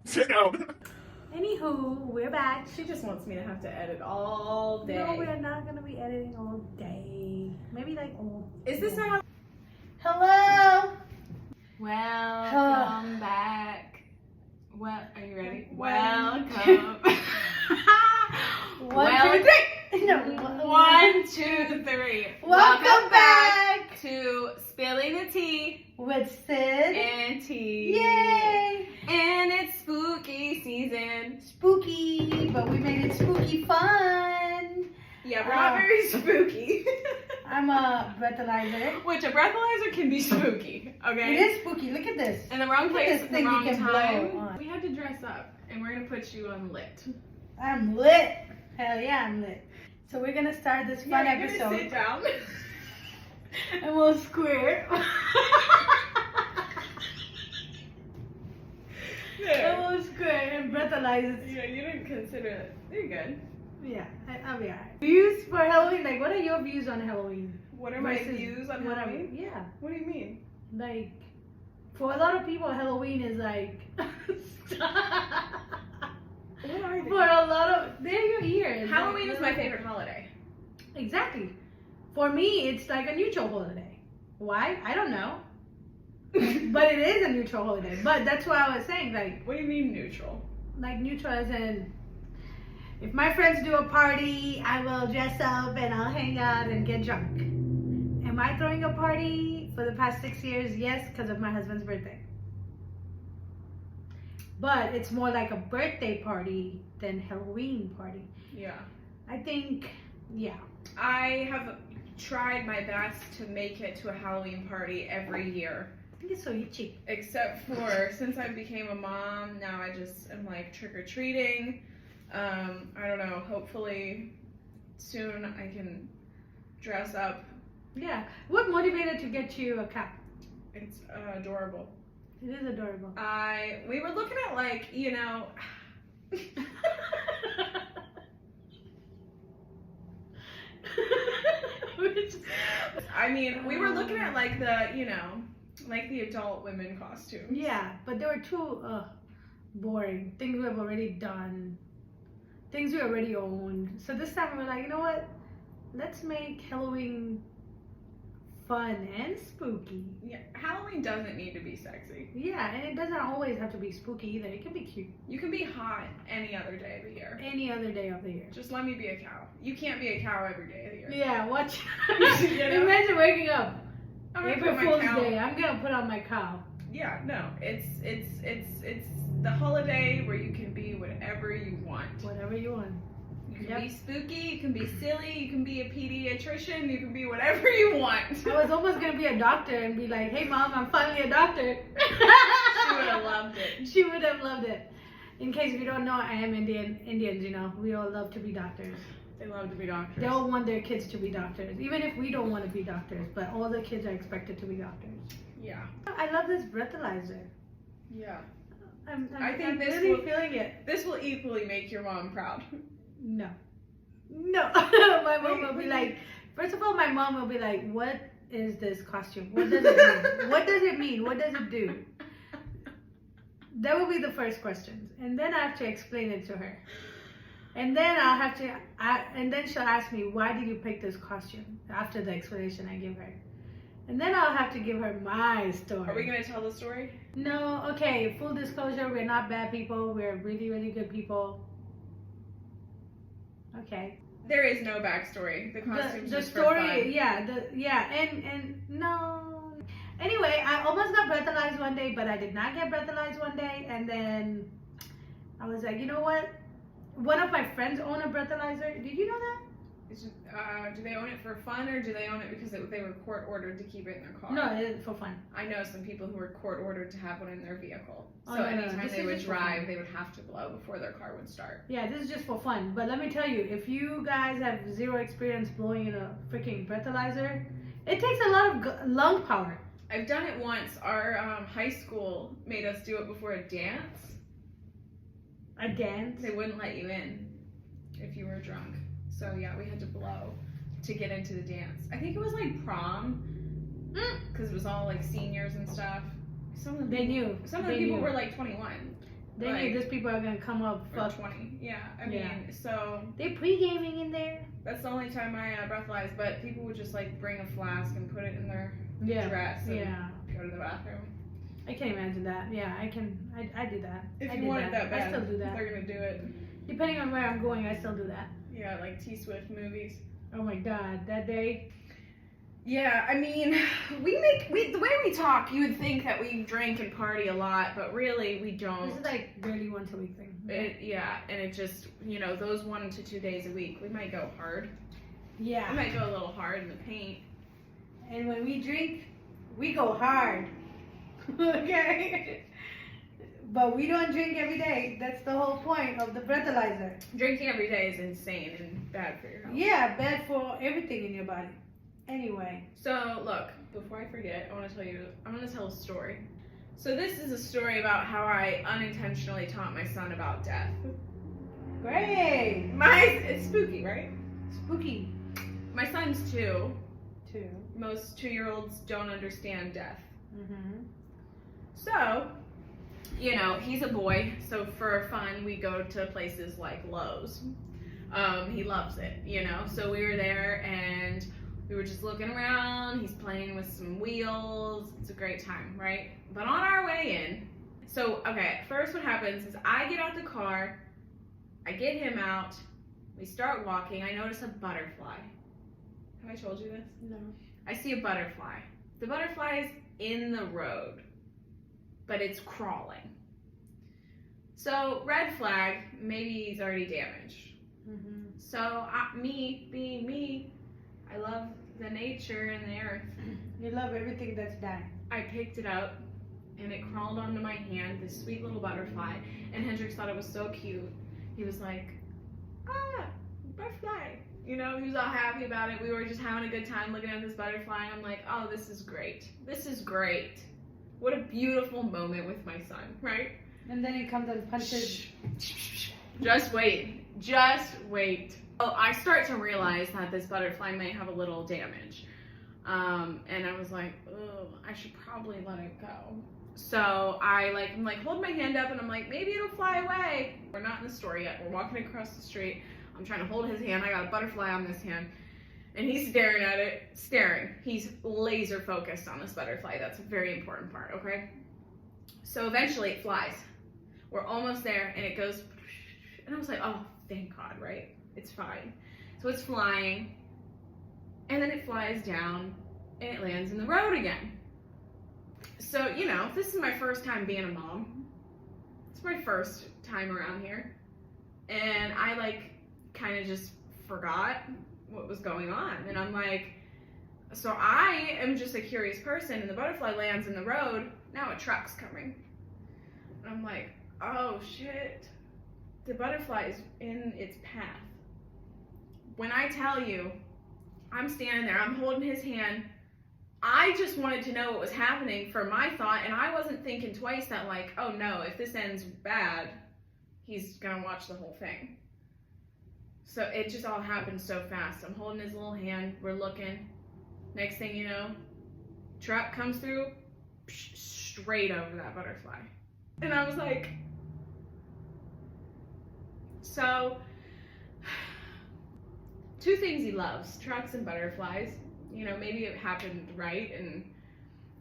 Sit down. Anywho, we're back. She just wants me to have to edit all day. No, we're not gonna be editing all day. Maybe like all. Is this not Hello. Welcome back. Well, are you ready? Welcome. Welcome. 1, 2, 3. No. 1, 2, 3. Welcome back to Spilling the Tea with Sid and Tea. Yay! And it's spooky season. Spooky, but we made it spooky fun. Yeah, we're not very spooky. I'm a breathalyzer. Which a breathalyzer can be spooky, okay? It is spooky. Look at this. In the wrong place at the wrong blow time. on. We had to dress up, and we're gonna put you on lit. I'm lit. Hell yeah, I'm lit. So we're gonna start this fun You're episode. gonna sit down. And we'll square. And we'll square and breathalyze. Yeah, you didn't consider it. You're good. Yeah, I'll be alright. Views for Halloween? Like, what are your views on Halloween? What are my Versus views on what Halloween? Yeah. What do you mean? Like, for a lot of people, Halloween is like. What are they? For a lot of. They're your ears. Halloween like, is my favorite holiday. Exactly. For me, it's like a neutral holiday. Why? I don't know. But it is a neutral holiday. But that's what I was saying. Like, What do you mean neutral? like neutral as in, if my friends do a party, I will dress up and I'll hang out and get drunk. Am I throwing a party for the past 6 years? Yes, because of my husband's birthday. But it's more like a birthday party than Halloween party. Yeah. I think, yeah. I have tried my best to make it to a Halloween party every year. I think it's so itchy. Except for since I became a mom, now I just am like trick-or-treating. I don't know, hopefully soon I can dress up. Yeah. What motivated to get you a cat? It's adorable. It is adorable. We were looking at like, you know, I mean, we were looking at like the, you know, like the adult women costumes. Yeah, but they were too boring. Things we have already done. Things we already owned. So this time we're like, you know what? Let's make Halloween fun and spooky. Yeah, Halloween doesn't need to be sexy. Yeah, and it doesn't always have to be spooky either. It can be cute. You can be hot any other day of the year. Any other day of the year. Just let me be a cow. You can't be a cow every day of the year. Yeah, watch. You know? Imagine waking up. I'm gonna April put my Fool's cow. Day. I'm gonna put on my cow. Yeah, no, it's the holiday where you can be whatever you want. Whatever you want. You can Yep. be spooky, you can be silly, you can be a pediatrician, you can be whatever you want. I was almost gonna be a doctor and be like, "Hey, mom, I'm finally a doctor." She would have loved it. She would have loved it. In case you don't know, I am Indian. Indians, you know, we all love to be doctors. They love to be doctors. They all want their kids to be doctors, even if we don't want to be doctors. But all the kids are expected to be doctors. Yeah. I love this breathalyzer. Yeah. I'm think this really will- feeling it. This will equally make your mom proud. No. My mom will be like, first of all, my mom will be like, "What is this costume? What does it mean? What does it mean? What does it do?" That will be the first questions, and then I have to explain it to her, and then I'll have to, and then she'll ask me, "Why did you pick this costume?" After the explanation I give her, and then I'll have to give her my story. Are we gonna tell the story? No, okay. Full disclosure: we're not bad people. We're really, really good people. Okay. There is no backstory. The costume's The just for fun. story, yeah, and no. Anyway, I almost got breathalyzed one day, but I did not get breathalyzed one day, and then I was like, you know what? One of my friends own a breathalyzer. Did you know that? It's just, do they own it for fun or do they own it because they were court ordered to keep it in their car? No, it's for fun. I know some people who were court ordered to have one in their vehicle. Oh, So no, no, anytime this they is would just for drive, fun. they would have to blow before their car would start. Yeah, this is just for fun. But let me tell you, if you guys have zero experience blowing in a freaking breathalyzer, it takes a lot of lung power. I've done it once. Our high school made us do it before a dance. A dance. They wouldn't let you in if you were drunk. So yeah, we had to blow to get into the dance. I think it was like prom, because it was all like seniors and stuff. Some of the They knew. Some of the They people knew. were like 21. They like, knew these people are gonna come up or fuck. 20. Yeah, I Yeah. mean, so They pre-gaming in there. that's the only time I breathalyzed. But people would just like bring a flask and put it in their Yeah. dress and Yeah. go to the bathroom. I can imagine that. Yeah, I can. I do that. If I you did want it that bad, I still do that. they're gonna do it. Depending on where I'm going, I still do that. Yeah, like T Swift movies. Oh my god, that day. Yeah, I mean, the way we talk, you would think that we drink and party a lot, but really we don't. This is like really once a week thing. Yeah, and it just, you know, those 1 to 2 days a week, we might go hard. Yeah. We might go a little hard in the paint. And when we drink, we go hard. Okay? But we don't drink every day. That's the whole point of the breathalyzer. Drinking every day is insane and bad for your health. Yeah, bad for everything in your body. Anyway. So, look, before I forget, I'm going to tell a story. So this is a story about how I unintentionally taught my son about death. Great. It's spooky, right? Spooky. My son's 2. 2. Most 2-year-olds don't understand death. Mm-hmm. So, you know, he's a boy, so for fun, we go to places like Lowe's. He loves it, you know, so we were there and we were just looking around, he's playing with some wheels, it's a great time, right? But on our way in, so, okay, first what happens is I get out the car, I get him out, we start walking, I notice a butterfly. Have I told you this? No. I see a butterfly. The butterfly is in the road, but it's crawling. So, red flag, maybe he's already damaged. Mm-hmm. So, me, being me, I love the nature and the earth. You love everything that's dying. I picked it up, and it crawled onto my hand, this sweet little butterfly, and Hendrix thought it was so cute. He was like, butterfly. You know, he was all happy about it. We were just having a good time looking at this butterfly, and I'm like, oh, this is great. This is great. What a beautiful moment with my son, right? And then he comes and punches. Just wait. Just wait. Oh, I start to realize that this butterfly may have a little damage. And I was like, oh, I should probably let it go. So I'm like holding my hand up and I'm like, maybe it'll fly away. We're not in the store yet. We're walking across the street. I'm trying to hold his hand. I got a butterfly on this hand. And he's staring at it, staring. He's laser focused on this butterfly. That's a very important part, okay? So eventually it flies. We're almost there and it goes, and I was like, oh, thank God, right? It's fine. So it's flying, and then it flies down and it lands in the road again. So, you know, this is my first time being a mom. It's my first time around here. And I kind of just forgot what was going on. And I'm like, so I am just a curious person, and the butterfly lands in the road. Now a truck's coming. And I'm like, oh shit. The butterfly is in its path. When I tell you, I'm standing there, I'm holding his hand. I just wanted to know what was happening for my thought, and I wasn't thinking twice that oh no, if this ends bad, he's gonna watch the whole thing. So it just all happened so fast. I'm holding his little hand, we're looking. Next thing you know, truck comes through, straight over that butterfly. And I was like, so, 2 things he loves, trucks and butterflies. You know, maybe it happened right, and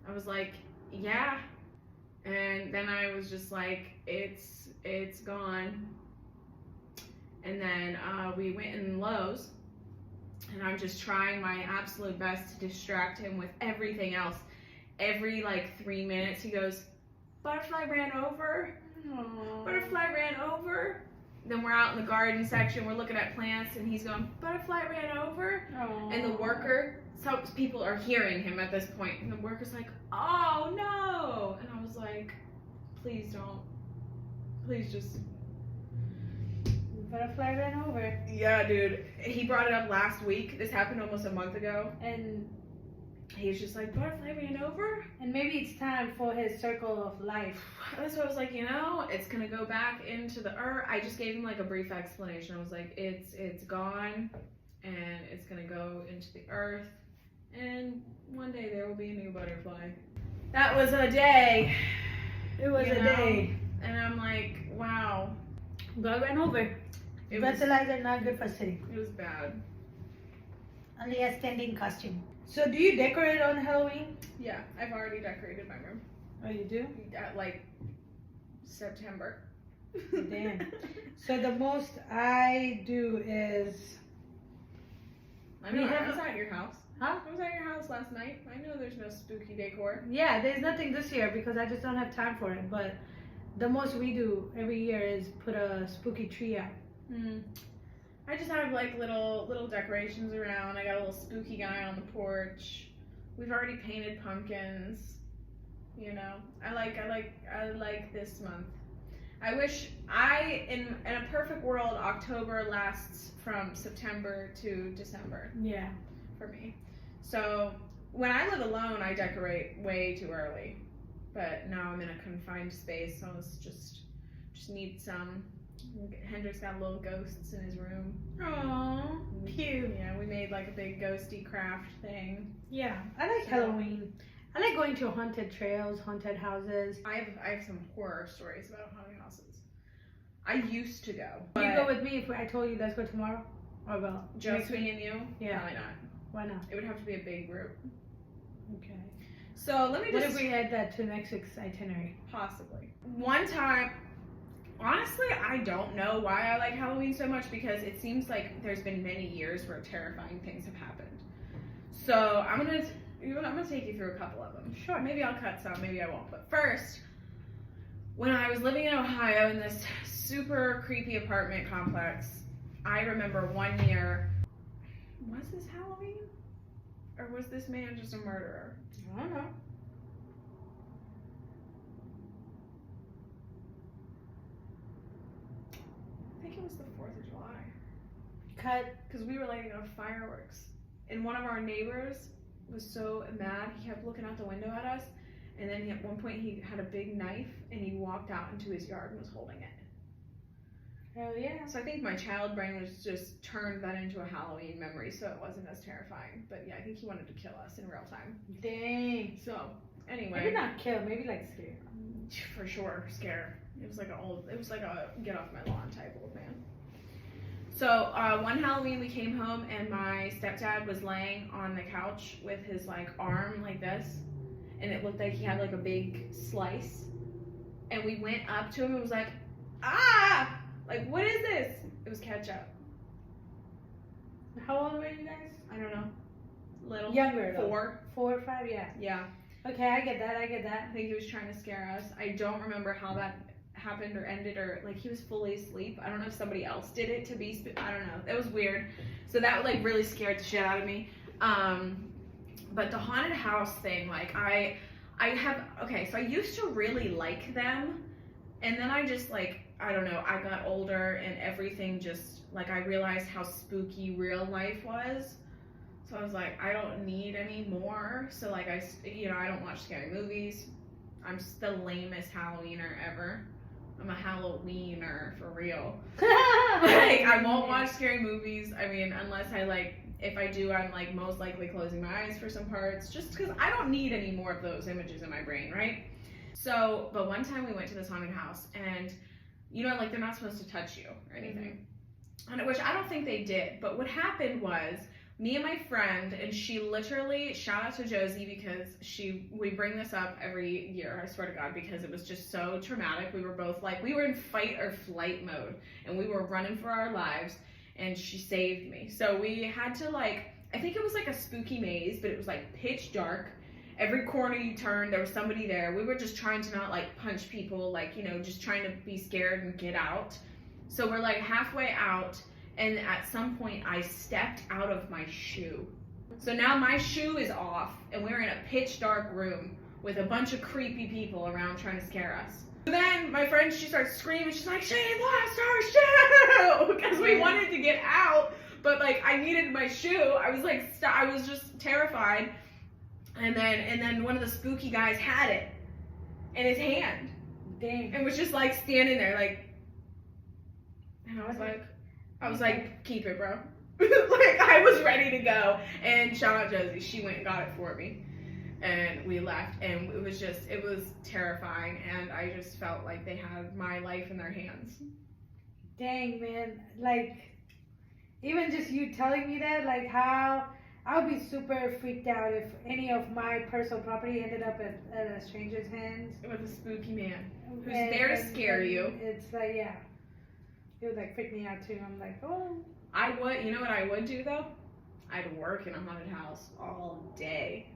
I was like, yeah. And then I was just like, it's gone. And then we went in Lowe's, and I'm just trying my absolute best to distract him with everything else. Every 3 minutes he goes, butterfly ran over. Aww. Butterfly ran over. Then we're out in the garden section, we're looking at plants, and he's going, butterfly ran over. Aww. And the worker, so people are hearing him at this point, and the worker's like, oh no. And I was like, please don't. Please just. Butterfly ran over. Yeah, dude. He brought it up last week. This happened almost a month ago. And he was just like, butterfly ran over? And maybe it's time for his circle of life. That's what I was like, you know, it's gonna go back into the earth. I just gave him a brief explanation. I was like, it's gone, and it's gonna go into the earth, and one day there will be a new butterfly. that was a day. It was You a know? day. And I'm like, wow. But I ran over. It was, Breathalyzer not good for sitting. it was bad. Only a standing costume. So do you decorate on Halloween? Yeah, I've already decorated my room. Oh, you do? At like September. Damn. So the most I do is... I We know, have I was a- at your house. Huh? I was at your house last night. I know there's no spooky decor. Yeah, there's nothing this year because I just don't have time for it. But the most we do every year is put a spooky tree out. I just have like little decorations around. I got a little spooky guy on the porch. We've already painted pumpkins. You know, I like this month. I wish in a perfect world, October lasts from September to December Yeah. for me. So when I live alone, I decorate way too early. But now I'm in a confined space, so it's just need some. Hendrix got little ghosts in his room. Aww, cute. Yeah, we made like a big ghosty craft thing. Yeah, I like Halloween. I like going to haunted trails, haunted houses. I have some horror stories about haunted houses. I used to go. You but go with me if I told you let's go tomorrow? Or about just next week? me and you? Yeah. Probably not. Why not? It would have to be a big group. Okay. So let me What just if we add that to next week's itinerary? possibly. One time, honestly, I don't know why I like Halloween so much because it seems like there's been many years where terrifying things have happened. So I'm gonna take you through a couple of them. Sure. Maybe I'll cut some, maybe I won't. But first, when I was living in Ohio in this super creepy apartment complex, I remember one year. Was this Halloween? Or was this man just a murderer? I don't know. I think it was the 4th of July. Cut. Because we were lighting off fireworks. And one of our neighbors was so mad, he kept looking out the window at us. And then at one point he had a big knife and he walked out into his yard and was holding it. Hell yeah. So I think my child brain was just turned that into a Halloween memory so it wasn't as terrifying. But yeah, I think he wanted to kill us in real time. Dang. So anyway. Maybe not kill, maybe like scare. For sure, scare. It was like a get off my lawn type old man. So one Halloween we came home and my stepdad was laying on the couch with his like arm like this, and it looked like he had like a big slice. And we went up to him and was like, ah, like what is this? It was ketchup. How old were you guys? I don't know. Little. Younger though. 4. 4 or 5, yeah. Yeah. Okay, I get that. I think he was trying to scare us. I don't remember how that happened or ended, or like he was fully asleep. I don't know if somebody else did it to be. I don't know. It was weird. So that like really scared the shit out of me. But the haunted house thing, like I have. Okay, so I used to really like them, and then I just like I don't know. I got older and everything just like I realized how spooky real life was. So I was like, I don't need any more. So like I don't watch scary movies. I'm just the lamest Halloweener ever. I'm a Halloweener for real. Like I won't watch scary movies. I mean, unless if I do, I'm like most likely closing my eyes for some parts, just because I don't need any more of those images in my brain, right? So, but one time we went to this haunted house, and like they're not supposed to touch you or anything, and which I don't think they did. But what happened was, me and my friend, and she literally, shout out to Josie because we bring this up every year, I swear to God, because it was just so traumatic. We were both like, we were in fight or flight mode and we were running for our lives, and she saved me. So we had to I think it was like a spooky maze, but it was like pitch dark. Every corner you turned, there was somebody there. We were just trying to not punch people, just trying to be scared and get out. So we're halfway out. And at some point, I stepped out of my shoe. So now my shoe is off, and we're in a pitch dark room with a bunch of creepy people around trying to scare us. So then my friend, she starts screaming. She's like, she lost her shoe! Because we wanted to get out, but I needed my shoe. I was I was just terrified. And then one of the spooky guys had it in his hand. Dang. And was just standing there and I was like, keep it, bro. I was ready to go. And shout out Josie, she went and got it for me. and we left, and it was terrifying, and I just felt like they had my life in their hands. Dang, man. Like, even just you telling me that, like, how I would be super freaked out if any of my personal property ended up at a stranger's hands. With a spooky man who's there to scare you. It's like, yeah. It would, like, freak me out, too. I'm like, oh. You know what I would do, though? I'd work in a haunted house all day.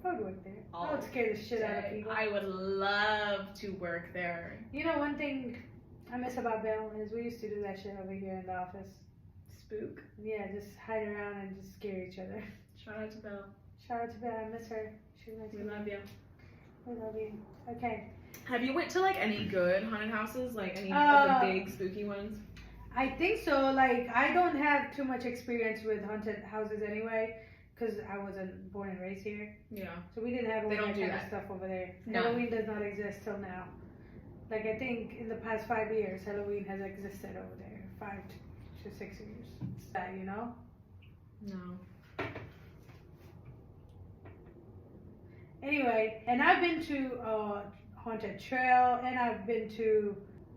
I would work there. I would scare the shit out of people. I would love to work there. You know, one thing I miss about Belle is we used to do that shit over here in the office. Spook. Yeah, just hide around and just scare each other. Shout out to Belle. Shout out to Belle. I miss her. She was nice. We love you. We love you. Okay. Have you went to like any good haunted houses? Like any of the big spooky ones? I think so. Like, I don't have too much experience with haunted houses anyway, because I wasn't born and raised here. Yeah. So we didn't have all They don't that do kind that. of stuff over there. No. Halloween does not exist till now. Like, I think in the past 5 years, Halloween has existed over there. 5 to 6 years. It's that, you know? No. Anyway, and I've been to a haunted trail, and I've been to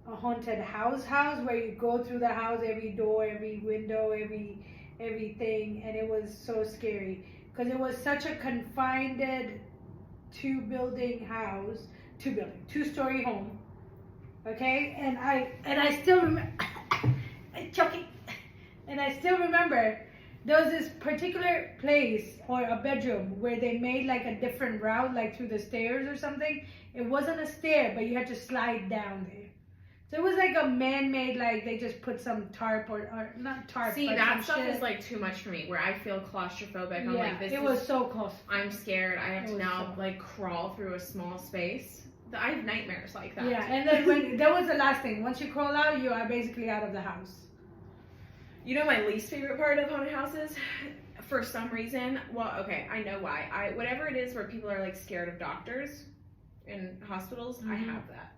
a haunted house where you go through the house, every door, every window, everything, and it was so scary because it was such a confined two-story home. Okay, and I still remember. I'm choking. And I still remember there was this particular place or a bedroom where they made like a different route, like through the stairs or something. It wasn't a stair, but you had to slide down there. So it was like a man-made, like they just put some tarp or not tarp. See, but that some stuff shit. is like too much for me. Where I feel claustrophobic. I'm Yeah, like, this it was so close. I'm scared. I have It to was now so- like crawl through a small space. I have nightmares like that. Yeah, and then when that was the last thing. Once you crawl out, you are basically out of the house. You know my least favorite part of haunted houses? For some reason, well, okay, I know why. Whatever it is where people are like scared of doctors in hospitals, I Mhm. have that.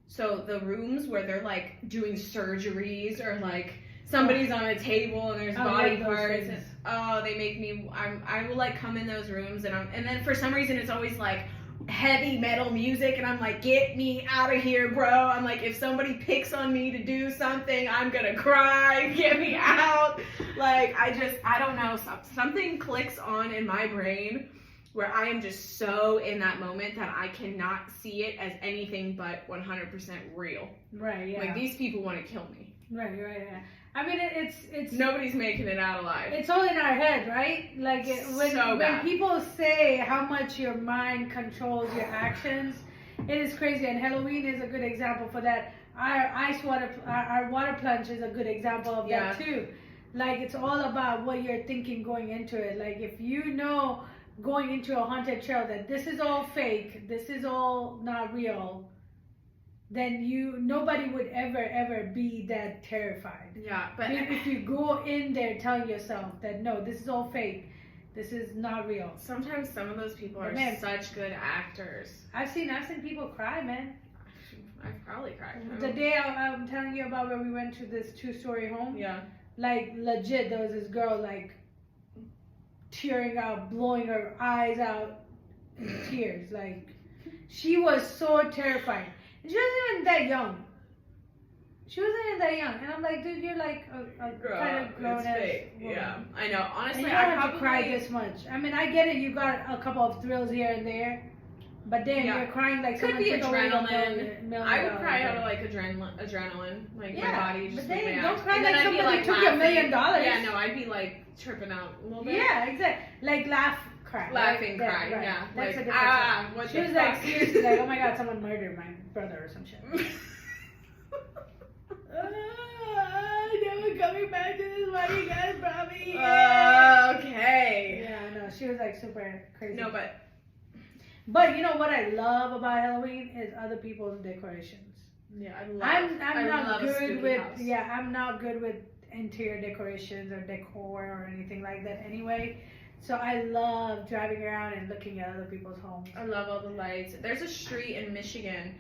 So the rooms where they're like doing surgeries or like somebody's on a table and there's I body like those parts, things. and they make me. I will like come in those rooms and then for some reason it's always like heavy metal music and I'm like, get me out of here, bro. I'm like, if somebody picks on me to do something, I'm gonna cry. Get me out. Like, I don't know, something clicks on in my brain where I am just so in that moment that I cannot see it as anything but 100% real. Right. Yeah. Like, these people want to kill me. Right. Yeah. I mean, it's Nobody's making it out alive. It's all in our head, right? Like when bad. people say how much your mind controls your actions, it is crazy. And Halloween is a good example for that. Our water plunge is a good example of that too. Like, it's all about what you're thinking going into it. Like, if you know going into a haunted trail that this is all fake, this is all not real, then nobody would ever be that terrified. Yeah, but If you go in there telling yourself that no, this is all fake, this is not real. sometimes some of those people are Man. such good actors. I've seen people cry, man. I've probably cried. The day I'm telling you about where we went to this 2-story home, Yeah. like legit, there was this girl like tearing out, blowing her eyes out in tears. Like, she was so terrified. And she wasn't even that young. And I'm like, dude, you're like a kind of grown it's ass fake. woman. Yeah, I know. And Honestly, you I don't have probably to cry this much. I mean, I get it. You got a couple of thrills here and there, but then Yeah. you're crying like Could someone be took away adrenaline. $1 million. I would cry out of like adrenaline, like my Yeah, body just but then would don't react. cry And like then I'd be, somebody took your $1 million. Yeah, no, I'd be like tripping out a little bit. Yeah, exactly. Like cry. Laughing, Right? cry. Right. Yeah, That's like a difference. what She the was fuck? like seriously like, oh my god, someone murdered my brother or some shit. Never coming back to this one, you guys brought me. Okay. Yeah, no, she was like super crazy. No, But you know what I love about Halloween is other people's decorations. yeah, I'm not love a good spooky with house. I'm not good with interior decorations or decor or anything like that anyway. So I love driving around and looking at other people's homes. I love all the lights. There's a street in Michigan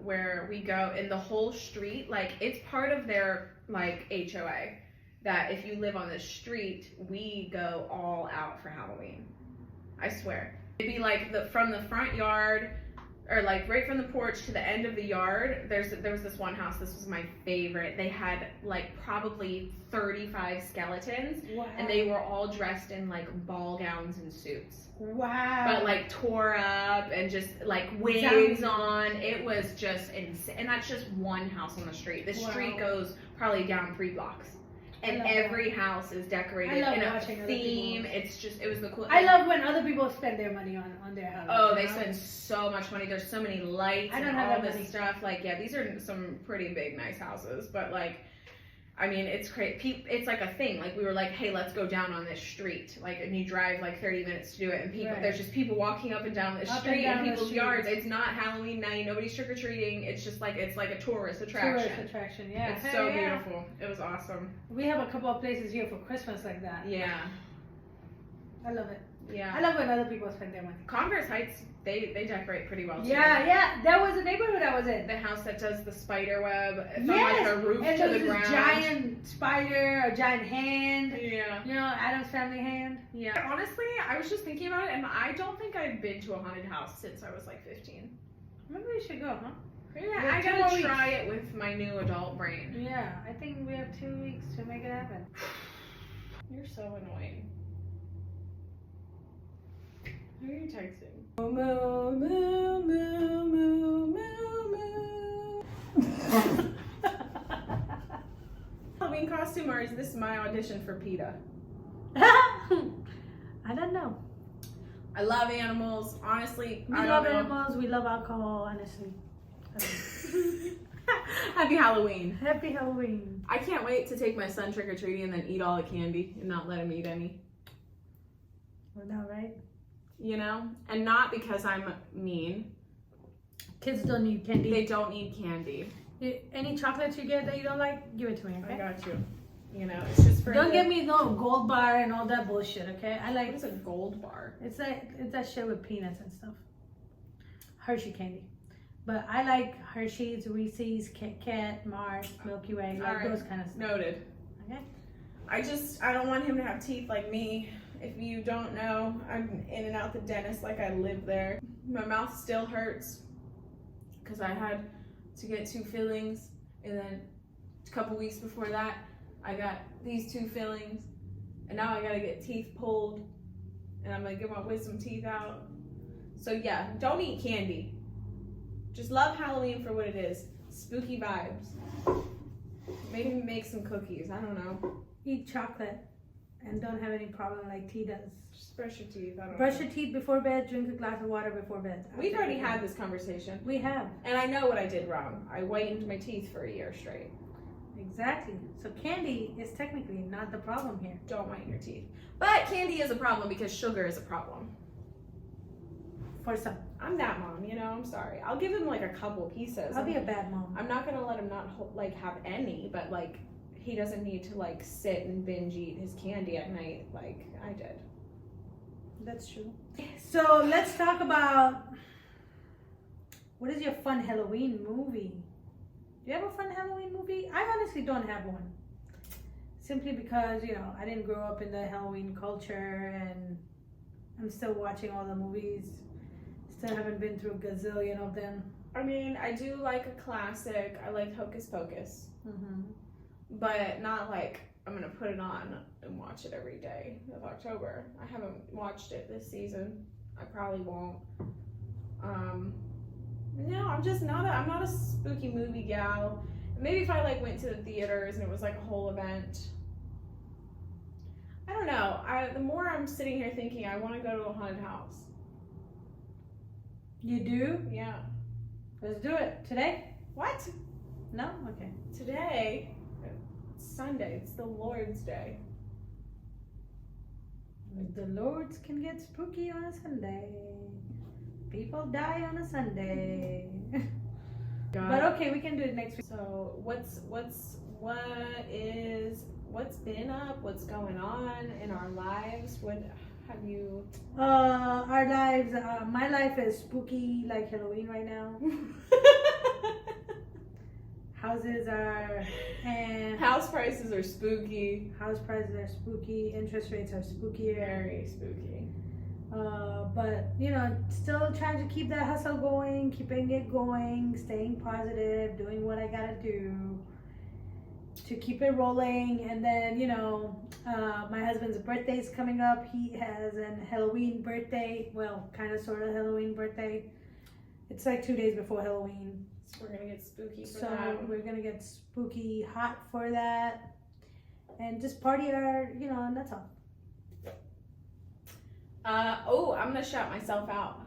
where we go, and the whole street, like, it's part of their like HOA that if you live on this street, we go all out for Halloween. I swear. It'd be like from the front yard, or like right from the porch to the end of the yard. There was this one house. This was my favorite. They had like probably 35 skeletons, Wow. and they were all dressed in like ball gowns and suits. Wow. But like tore up and just like wigs on. It was just insane. And that's just one house on the street. The street goes probably down 3 blocks. And every house is decorated in a theme. It was the coolest. I love when other people spend their money on their house. Oh, they spend so much money. There's so many lights I don't and have all that this money. stuff. Like, yeah, these are some pretty big, nice houses. But like, I mean, it's crazy. It's like a thing. Like, we were like, hey, let's go down on this street. Like, and you drive like 30 minutes to do it. And people, there's just people walking up and down the street in people's yards. It's not Halloween night. Nobody's trick or treating. It's just like, it's like a tourist attraction. Tourist attraction, yeah. It's so beautiful. It was awesome. We have a couple of places here for Christmas like that. Yeah. I love it. Yeah. I love when other people spend their money. Converse Heights, they decorate pretty well too. Yeah. That was the neighborhood I was in. The house that does the spider web from Yes. like the roof And to the there's ground. this giant spider, a giant hand. Yeah. You know, Adam's family hand. Yeah. Honestly, I was just thinking about it, and I don't think I've been to a haunted house since I was like 15. Maybe we should go, huh? Yeah, I gotta try it with my new adult brain. Yeah, I think we have 2 weeks to make it happen. You're so annoying. Who are you texting? Moo, moo, moo, moo, moo, moo. Halloween costume, or is this my audition for PETA? I don't know. I love animals. Honestly, We I love don't know. animals. We love alcohol, honestly. Happy Halloween. Happy Halloween. I can't wait to take my son trick-or-treating and then eat all the candy and not let him eat any. Well, no, right? You know? And not because I'm mean. Kids don't need candy. They don't need candy. Any chocolates you get that you don't like, give it to me, okay? I got you. You know, it's just for Don't get me no gold bar and all that bullshit, okay? I like What is a gold bar? it's that shit with peanuts and stuff. Hershey candy. But I like Hershey's, Reese's, Kit Kat, Mars, Milky Way, like Alright. those kind of stuff. Noted. Okay? I don't want him to have teeth like me. If you don't know, I'm in and out the dentist like I live there. My mouth still hurts because I had to get 2 fillings, and then a couple weeks before that I got these 2 fillings, and now I gotta get teeth pulled, and I'm gonna get my wisdom teeth out. So yeah, don't eat candy. Just love Halloween for what it is. Spooky vibes. Maybe make some cookies, I don't know. Eat chocolate and don't have any problem like T does. Just brush your teeth, I don't Brush know. your teeth before bed, drink a glass of water before bed. We've already had this conversation. We have. And I know what I did wrong. I whitened my teeth for a year straight. Exactly. So candy is technically not the problem here. Don't whiten your teeth. But candy is a problem because sugar is a problem. For some. I'm that mom, you know, I'm sorry. I'll give him like a couple pieces. I'll be a bad mom. I'm not gonna let him not like have any, but like he doesn't need to like sit and binge eat his candy at night like I did. That's true. So let's talk about what is your fun Halloween movie? Do you have a fun Halloween movie? I honestly don't have one. Simply because, you know, I didn't grow up in the Halloween culture and I'm still watching all the movies. Still haven't been through a gazillion of them. I mean, I do like a classic. I like Hocus Pocus. Mm-hmm. But not like I'm gonna put it on and watch it every day of October. I haven't watched it this season. I probably won't. No, I'm not a spooky movie gal. Maybe if I like went to the theaters and it was like a whole event. I don't know. The more I'm sitting here thinking I want to go to a haunted house. You do? Yeah. Let's do it. Today? What? No? Okay. Today? It's Sunday. It's the Lord's Day. The Lords can get spooky on a Sunday. People die on a Sunday. But okay, we can do it next week. So what's been up? What's going on in our lives? What have you? Our lives. My life is spooky like Halloween right now. Houses are, and House prices are spooky. house prices are spooky. Interest rates are spookier. Very spooky. But you know, still trying to keep that hustle going, keeping it going, staying positive, doing what I gotta do to keep it rolling. And then, you know, my husband's birthday is coming up. He has an Halloween birthday. Well, kind of sort of Halloween birthday. It's like 2 days before Halloween. So we're gonna get spooky for So that. we're gonna get spooky hot for that. And just party our, you know, and that's all. I'm gonna shout myself out.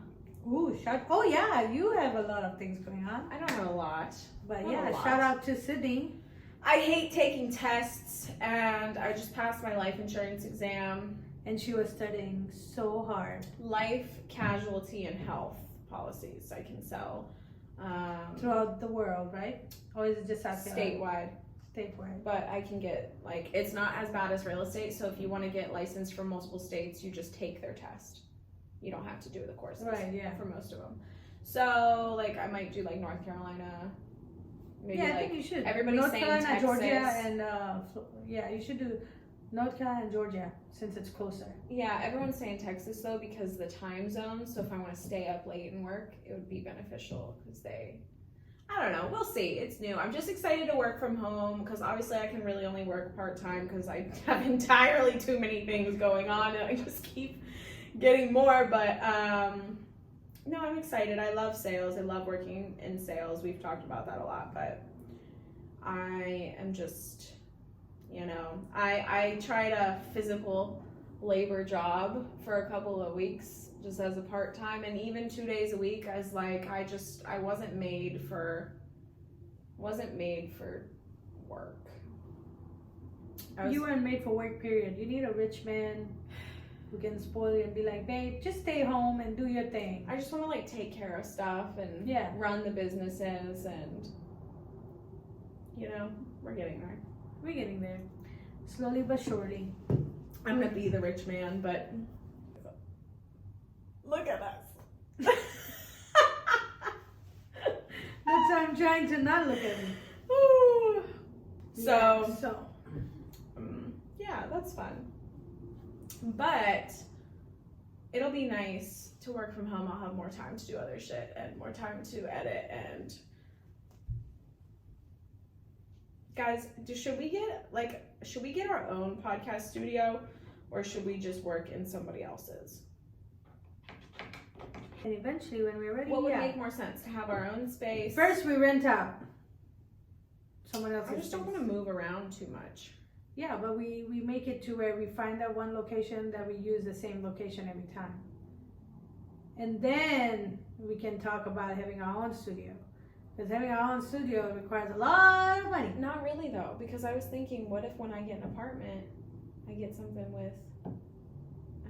Ooh, shout. Oh, yeah, you have a lot of things going on. I don't have a lot. But Not yeah, a lot. shout out to Sydney. I hate taking tests, and I just passed my life insurance exam. And she was studying so hard. Life, casualty, and health policies I can sell. Throughout the world, right? Or is it just South Carolina? Statewide. Statewide. But I can get, like, it's not as bad as real estate, so if you want to get licensed from multiple states, you just take their test. You don't have to do the courses. Right, yeah. For most of them. So, like, I might do, like, North Carolina. Maybe, Yeah, I like, think you should. everybody's North saying Carolina, Texas. Georgia, and yeah, you should do North Carolina and Georgia since it's closer. Yeah, everyone's saying Texas, though, because the time zone. So if I want to stay up late and work, it would be beneficial because I don't know. We'll see. It's new. I'm just excited to work from home because obviously I can really only work part-time because I have entirely too many things going on and I just keep getting more. But no, I'm excited. I love sales. I love working in sales. We've talked about that a lot, but I am just, you know, I tried a physical labor job for a couple of weeks just as a part-time, and even 2 days a week I was like, I wasn't made for work. You weren't made for work, period. You need a rich man who can spoil you and be like, babe, just stay home and do your thing. I just want to like take care of stuff and Yeah. run the businesses, and you know, we're getting there. We're getting there. Slowly but surely. I'm gonna be the rich man, but look at us. That's why I'm trying to not look at me. Ooh. Yeah, So yeah, that's fun. But it'll be nice to work from home. I'll have more time to do other shit and more time to edit. And guys, should we get our own podcast studio, or should we just work in somebody else's? And eventually when we're ready, What would yeah. make more sense, to have our own space? First we rent out someone else's I just don't space. want to move around too much. Yeah, but we make it to where we find that one location that we use the same location every time. And then we can talk about having our own studio. Because having our own studio requires a lot of money. Not really though, because I was thinking, what if when I get an apartment, I get something with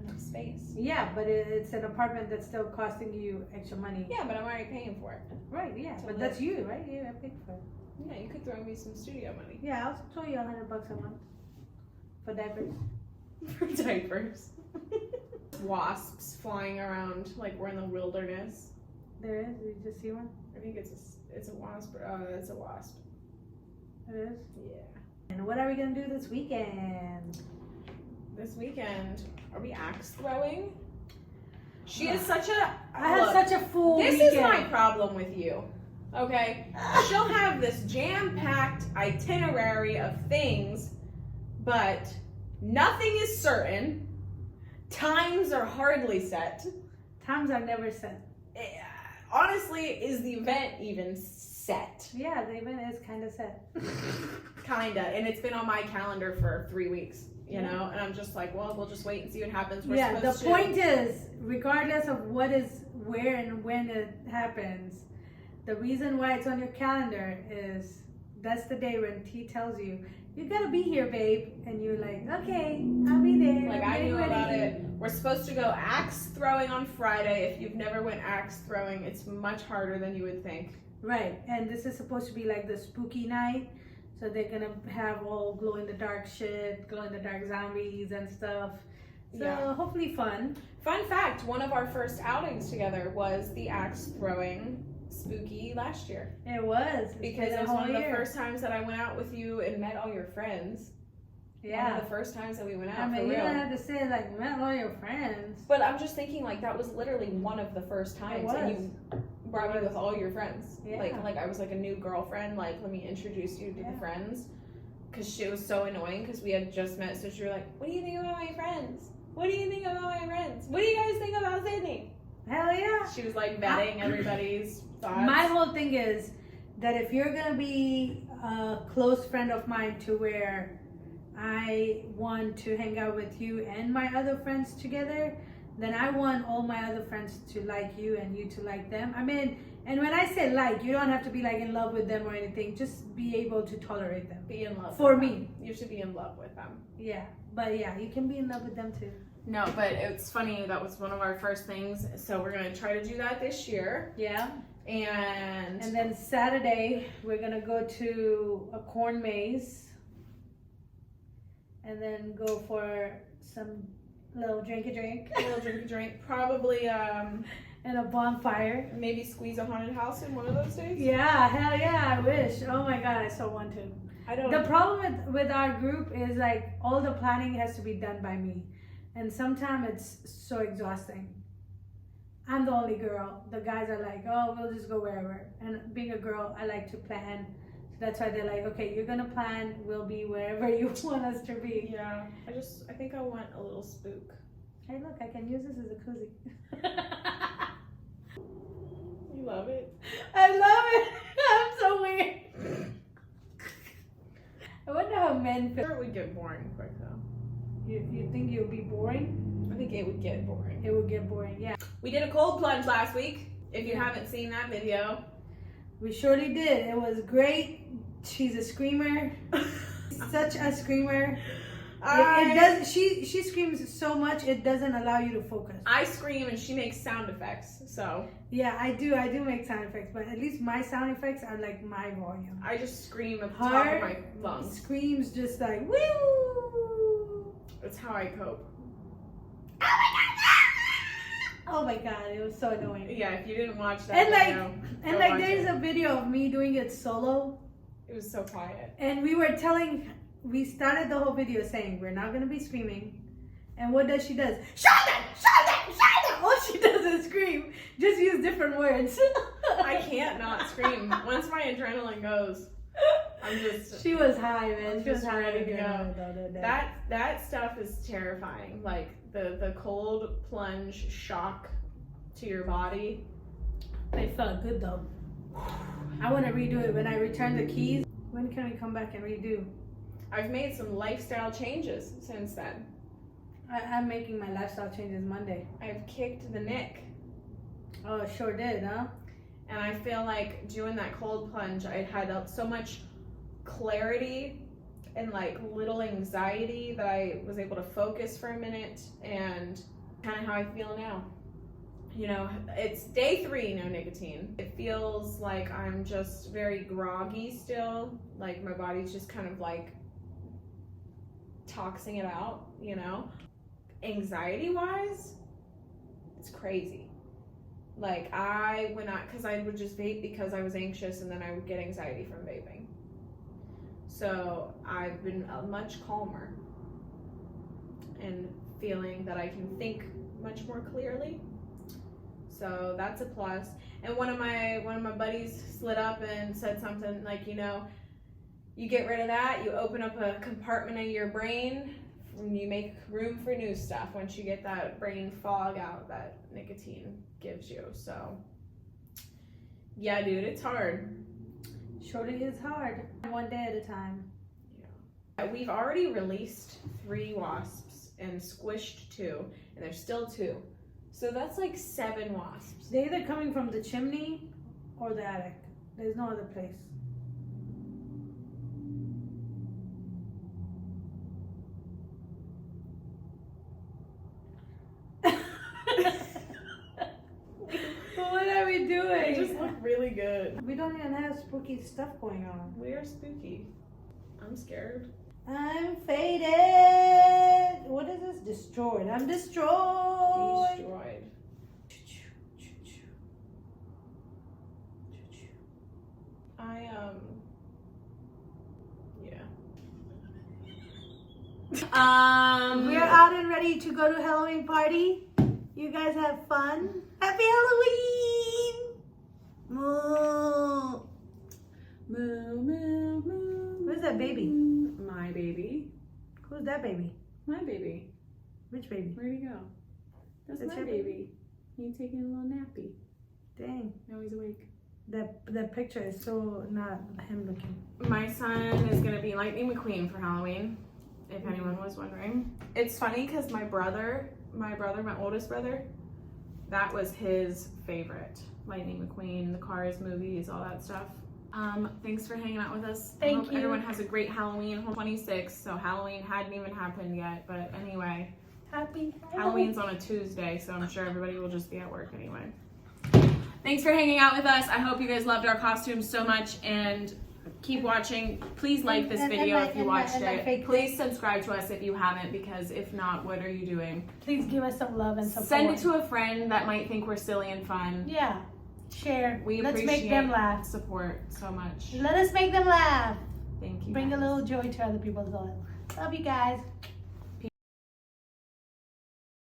enough space? Yeah, but it's an apartment that's still costing you extra money. Yeah, but I'm already paying for it. Right, yeah. To But live. that's you, right? You have paid for it. Yeah, you could throw me some studio money. Yeah, I'll throw you $100 a month for diapers. For diapers. Wasps flying around like we're in the wilderness. There is. You just see one? I think it's a wasp. It's a wasp. It is. Yeah. And what are we gonna do this weekend? This weekend, are we axe throwing? She is such a. I had Look, such a full This weekend. is my problem with you. Okay? She'll have this jam-packed itinerary of things, but nothing is certain. Times are hardly set. Times are never set. Honestly, is the event even set? Yeah, the event is kind of set. Kinda. And it's been on my calendar for 3 weeks, you know? And I'm just like, well, we'll just wait and see what happens. We're Yeah, the supposed point is, regardless of what is where and when it happens, the reason why it's on your calendar is that's the day when T tells you, you gotta be here, babe. And you're like, okay, I'll be there. Like, I'm I getting knew about ready. it. We're supposed to go axe throwing on Friday. If you've never went axe throwing, it's much harder than you would think. Right, and this is supposed to be like the spooky night. So they're gonna have all glow in the dark shit, glow in the dark zombies and stuff. So Yeah. hopefully fun. Fun fact, one of our first outings together was the axe throwing spooky last year. It was. It's Because been it a was whole one of the year. first times that I went out with you and met all your friends. Yeah. One of the first times that we went I out, mean, for you real. don't have to say like met all your friends. But I'm just thinking, like, that was literally one of the first times, was. and you brought me with all your friends. Yeah. Like I was like a new girlfriend. Like, let me introduce you to Yeah. the friends, because she was so annoying. Because we had just met, so she was like, "What do you think about my friends? What do you think about my friends? What do you guys think about Sydney?" Hell yeah. She was like vetting everybody's thoughts. My whole thing is that if you're gonna be a close friend of mine to where I want to hang out with you and my other friends together, then I want all my other friends to like you and you to like them. I mean, and when I say like, you don't have to be like in love with them or anything. Just be able to tolerate them. Be in love For with me. them. You have to be in love with them. Yeah, but yeah, you can be in love with them too. No, but it's funny. That was one of our first things. So we're gonna try to do that this year. Yeah. And then Saturday we're gonna go to a corn maze. And then go for some little drink. a little drink. Probably And a bonfire. maybe squeeze a haunted house in one of those days. Yeah, hell yeah, I wish. Oh my god, I so want to. I don't. The problem with our group is like all the planning has to be done by me. And sometimes it's so exhausting. I'm the only girl. The guys are like, oh, we'll just go wherever. And being a girl, I like to plan. So that's why they're like, okay, you're gonna plan, we'll be wherever you want us to be. Yeah. I think I want a little spook. Hey look, I can use this as a koozie. You love it. I love it. I'm so weird. I wonder how men feel. Sure, it would get boring quick though. You think you'll be boring? I think it would get boring. It would get boring, yeah. We did a cold plunge last week. If you Yeah. haven't seen that video, We surely did. It was great. She's a screamer. Such a screamer. It does. She screams so much it doesn't allow you to focus. I scream and she makes sound effects. So Yeah, I do make sound effects, but at least my sound effects are like my volume. I just scream at the top of my lungs. Screams just like woo. That's how I cope. Oh my god, it was so annoying. Yeah, if you didn't watch that And like, video, and go like, watch there's it. a video of me doing it solo, It was so quiet. and we started the whole video saying we're not gonna be screaming, and what does she does? Shut up! All she does is scream. Just use different words. I can't not scream. Once my adrenaline goes, I'm just. She was high, man. I'm She was just high ready to the go. other day. That stuff is terrifying. Like the cold plunge shock to your body. It felt good though. I want to redo it when I return the keys. When can we come back and redo? I've made some lifestyle changes since then. I'm making my lifestyle changes Monday. I've kicked the Nick. Oh, sure did, huh? And I feel like doing that cold plunge, I had so much clarity and like little anxiety that I was able to focus for a minute, and kind of how I feel now. You know, it's day 3, no nicotine. It feels like I'm just very groggy still. Like my body's just kind of like toxing it out, you know? Anxiety wise, it's crazy. Like because I would just vape because I was anxious, and then I would get anxiety from vaping. So I've been much calmer and feeling that I can think much more clearly. So that's a plus. And one of my buddies slid up and said something like, you know, you get rid of that, you open up a compartment of your brain, and you make room for new stuff once you get that brain fog out that nicotine gives you. So yeah, dude, it's hard. Surely is hard. One day at a time. Yeah. We've already released 3 wasps and squished 2, and there's still 2. So that's like 7 wasps. They're either coming from the chimney or the attic. There's no other place. What are we doing? They just look really good. We don't even have spooky stuff going on. We are spooky. I'm scared. I'm faded. What is this? Destroyed. I'm destroyed. Destroyed. Yeah. We're out and ready to go to Halloween party. You guys have fun. Happy Halloween! Moo. Moo, moo, moo. Who's that baby? My baby. Who's that baby? My baby. Which baby? Where'd he go? That's That's my your baby. He's taking a little nappy. Dang. Now he's awake. That picture is so not him looking. My son is gonna be Lightning McQueen for Halloween, if anyone was wondering. It's funny because my oldest brother, that was his favorite. Lightning McQueen, the Cars movies, all that stuff. Thanks for hanging out with us. I hope everyone has a great Halloween. 26, so Halloween hadn't even happened yet, but anyway. Happy Halloween's on a Tuesday, so I'm sure everybody will just be at work anyway. Thanks for hanging out with us. I hope you guys loved our costumes so much, and keep watching. Please like this video if you watched it. Please subscribe to us if you haven't, because if not, what are you doing? Please give us some love and support. Send it to a friend that might think we're silly and fun. Yeah. Share. We Let's appreciate make them laugh. support so much. Let us make them laugh. Thank you. Bring a guys. little joy to other people's lives. Love you guys.